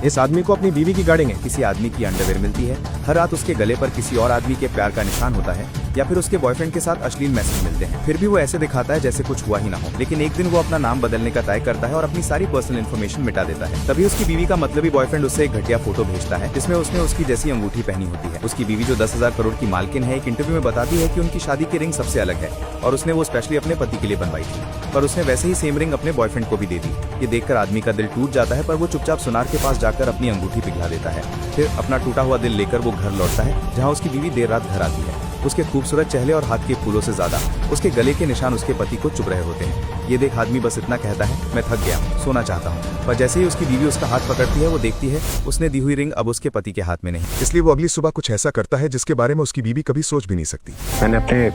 इस आदमी को अपनी बीवी की गाड़ी में किसी आदमी की अंडरवेयर मिलती है। हर रात उसके गले पर किसी और आदमी के प्यार का निशान होता है या फिर उसके बॉयफ्रेंड के साथ अश्लील मैसेज मिलते हैं। फिर भी वो ऐसे दिखाता है जैसे कुछ हुआ ही ना हो। लेकिन एक दिन वो अपना नाम बदलने का तय करता है और अपनी सारी पर्सनल इन्फॉर्मेशन मिटा देता है। तभी उसकी बीवी का मतलबी बॉयफ्रेंड उससे एक घटिया फोटो भेजता है जिसमें उसने उसकी जैसी अंगूठी पहनी होती है। उसकी बीवी जो 10,000 करोड़ की मालकिन है, एक इंटरव्यू में बताती है कि उनकी शादी की रिंग सबसे अलग है और उसने वो स्पेशली अपने पति के लिए बनवाई थी, पर उसने वैसे ही सेम रिंग अपने बॉयफ्रेंड को भी दे दी। ये देखकर आदमी का दिल टूट जाता है, पर वो चुपचाप सुनार के पास जाकर अपनी अंगूठी पिघला देता है। फिर अपना टूटा हुआ दिल लेकर वो घर लौटता है जहाँ उसकी बीवी देर रात घर आती है। उसके खूबसूरत चेहरे और हाथ के फूलों से ज्यादा उसके गले के निशान उसके पति को चुभ रहे होते हैं। ये देख आदमी बस इतना कहता है, मैं थक गया, सोना चाहता हूँ। पर जैसे ही उसकी बीवी उसका हाथ पकड़ती है, वो देखती है उसने दी हुई रिंग अब उसके पति के हाथ में नहीं। इसलिए वो अगली सुबह कुछ ऐसा करता है जिसके बारे में उसकी बीवी कभी सोच भी नहीं सकती। मैंने अपने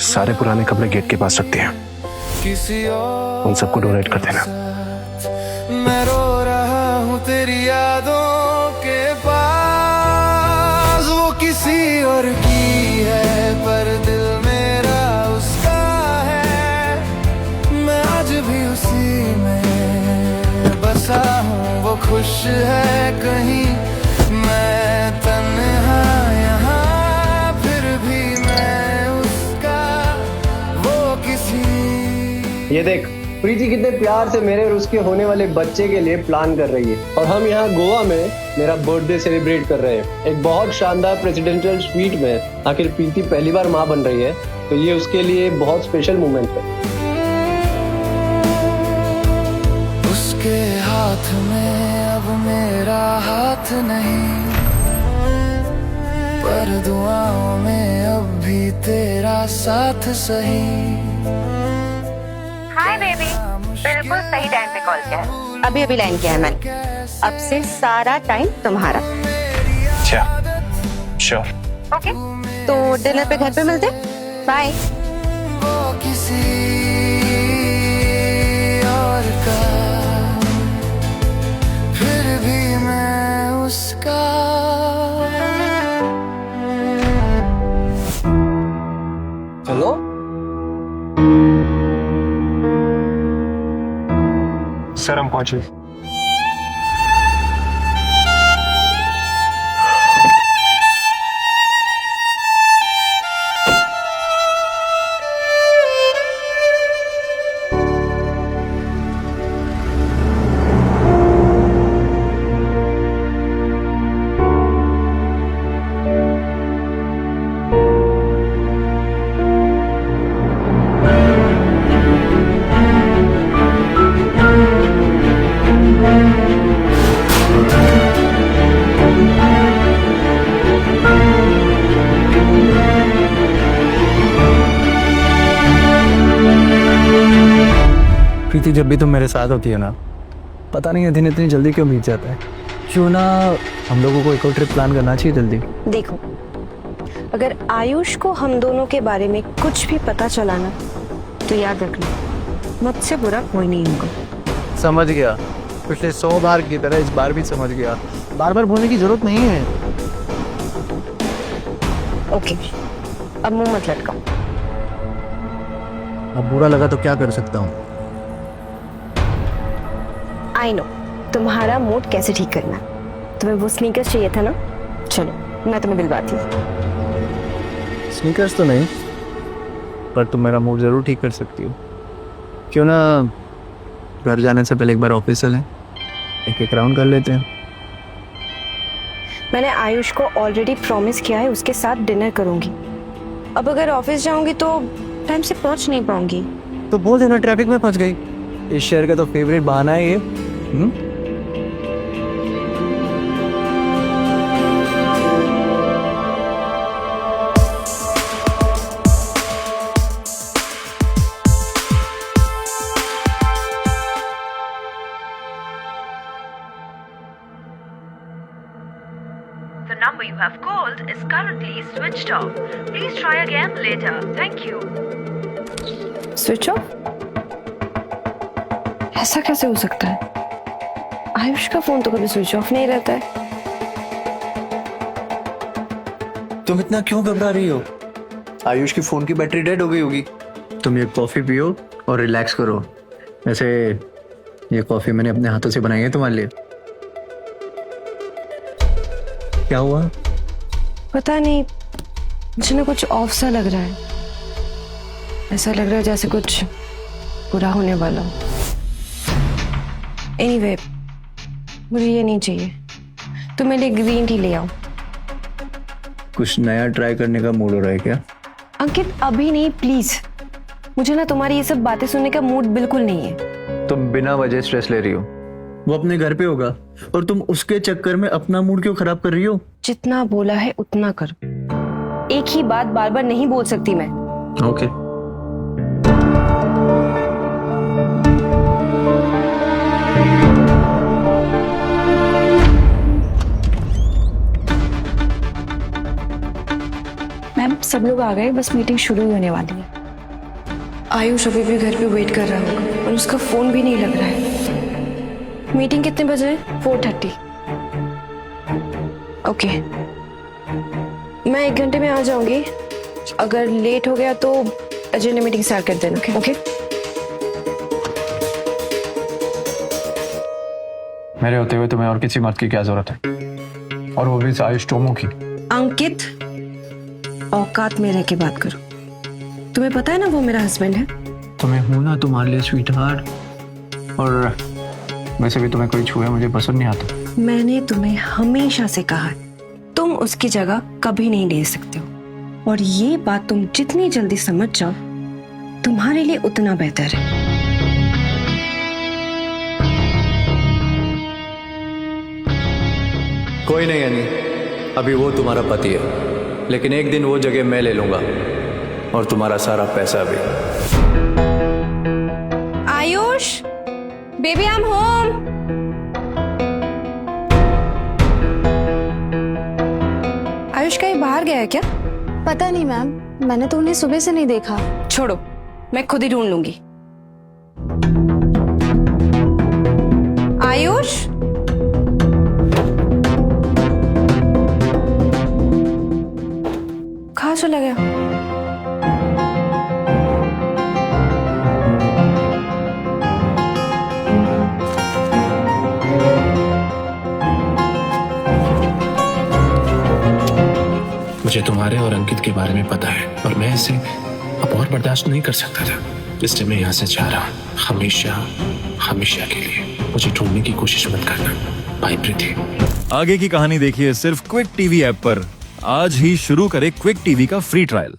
सारे पुराने कपड़े गेट के पास रख दिए हैं, उन सबको डोनेट कर देना। मैं रो रहा हूँ तेरी यादों के पास, वो किसी और की है पर दिल मेरा उसका है। मैं आज भी उसी में बसा हूँ, वो खुश है कहीं, मैं तन्हा यहाँ, फिर भी मैं उसका, वो किसी। ये देख, प्रीति कितने प्यार से मेरे और उसके होने वाले बच्चे के लिए प्लान कर रही है और हम यहाँ गोवा में मेरा बर्थडे सेलिब्रेट कर रहे हैं एक बहुत शानदार प्रेसिडेंशियल स्वीट में। आखिर प्रीति पहली बार माँ बन रही है तो ये उसके लिए बहुत स्पेशल मोमेंट है। उसके हाथ में अब मेरा हाथ नहीं, पर दुआओं में अब भी तेरा साथ सही। हाय बेबी, बिल्कुल सही टाइम पे कॉल किया है। अभी अभी लाइन किया है मैंने। अब से सारा टाइम तुम्हारा। अच्छा, श्योर। ओके, तो डिनर पे घर पे मिलते। बाय। वो किसी और का, फिर भी मैं उसका। चलो सर, हम पहुंचे। प्रीति, जब भी तुम मेरे साथ होती है ना, पता नहीं है दिन इतनी जल्दी क्यों बीत जाता है। क्यों ना हम लोगों को एक और ट्रिप प्लान करना चाहिए जल्दी। देखो, अगर आयुष को हम दोनों के बारे में कुछ भी पता चला ना, तो याद रखना, मुझसे बुरा कोई नहीं होगा। समझ गया, पिछले 100 बार की तरह इस बार भी समझ गया। बार बार बोलने की जरूरत नहीं है। ओके, अब मुंह मत लटकाओ। अब बुरा लगा तो क्या कर सकता हूँ। आई नो तुम्हारा मूड कैसे ठीक करना। तुम्हें वो स्नीकर्स चाहिए था ना, चलो मैं तुम्हें दिलवाती हूँ। स्नीकर्स तो नहीं, पर तुम मेरा मूड जरूर ठीक कर सकती हो। क्यों ना घर जाने से पहले एक बार ऑफिस चलें, एक राउंड कर लेते हैं। मैंने आयुष को ऑलरेडी प्रॉमिस किया है उसके साथ डिनर करूंगी। अब अगर ऑफिस जाऊंगी तो टाइम से पहुंच नहीं पाऊंगी। तो बोल देना ट्रैफिक में फंस गई। इस शहर का तो फेवरेट बहाना है ये। The number you have called is currently switched off. Please try again later. Thank you. Switch off? ऐसा कैसे हो सकता है? आयुष का फोन तो कभी स्विच ऑफ नहीं रहता है। तुम इतना क्यों घबरा रही हो? आयुष की फोन की बैटरी डेड हो गई होगी। तुम ये कॉफी पियो और रिलैक्स करो। वैसे ये कॉफी मैंने अपने हाथों से बनाई है तुम्हारे लिए। क्या हुआ? पता नहीं, मुझे ना कुछ ऑफ सा लग रहा है। ऐसा लग रहा है जैसे कुछ बुरा होने वाला हो। एनीवे, मुझे ये नहीं चाहिए। तुम मेरे लिए ग्रीन टी ले आओ। कुछ नया ट्राई करने का मूड हो रहा है क्या? अंकित अभी नहीं, प्लीज। मुझे ना तुम्हारी ये सब बातें सुनने का मूड बिल्कुल नहीं है। तुम बिना वजह स्ट्रेस ले रही हो। वो अपने घर पे होगा और तुम उसके चक्कर में अपना मूड क्यों खराब कर रही हो? जितना बोला है उतना करो। एक ही बात बार बार नहीं बोल सकती मैं। ओके। मैम, सब लोग आ गए, बस मीटिंग शुरू ही होने वाली है। आयुष अभी भी घर पे वेट कर रहा होगा और उसका फोन भी नहीं लग रहा है। मीटिंग कितने बजे है? 4:30। ओके, मैं 1 घंटे में आ जाऊंगी। अगर लेट हो गया तो एजेंडा मीटिंग स्टार्ट कर देना। ओके? मेरे होते हुए तुम्हें और किसी मर्द की क्या जरूरत है, और वो भी इस आयुष टोमो की। अंकित, औकात में रह के बात करो। तुम्हें पता है ना वो मेरा हस्बैंड है। तुम्हें हूं ना तुम्हारे लिए स्वीटहार्ट। और वैसे भी तुम्हें कोई छुए मुझे पसंद नहीं आता। मैंने तुम्हें हमेशा से कहा तुम उसकी जगह कभी नहीं ले सकते हो, और ये बात तुम जितनी जल्दी समझ जाओ तुम्हारे लिए उतना बेहतर है। कोई नहीं अनी, अभी वो तुम्हारा पति है, लेकिन एक दिन वो जगह मैं ले लूंगा और तुम्हारा सारा पैसा भी। Ayush, baby I am home. Ayush कहीं बाहर गया है क्या? पता नहीं मैम, मैंने तो उन्हें सुबह से नहीं देखा। छोड़ो, मैं खुद ही ढूंढ लूंगी। आयुष, कहाँ चला गया? मुझे तुम्हारे और अंकित के बारे में पता है, और मैं इसे अब और बर्दाश्त नहीं कर सकता था, इसलिए मैं यहाँ से जा रहा हूँ, हमेशा हमेशा के लिए। मुझे ढूंढने की कोशिश मत करना। बाय प्रीति। आगे की कहानी देखिए सिर्फ क्विक टीवी ऐप पर। आज ही शुरू करें क्विक टीवी का फ्री ट्रायल।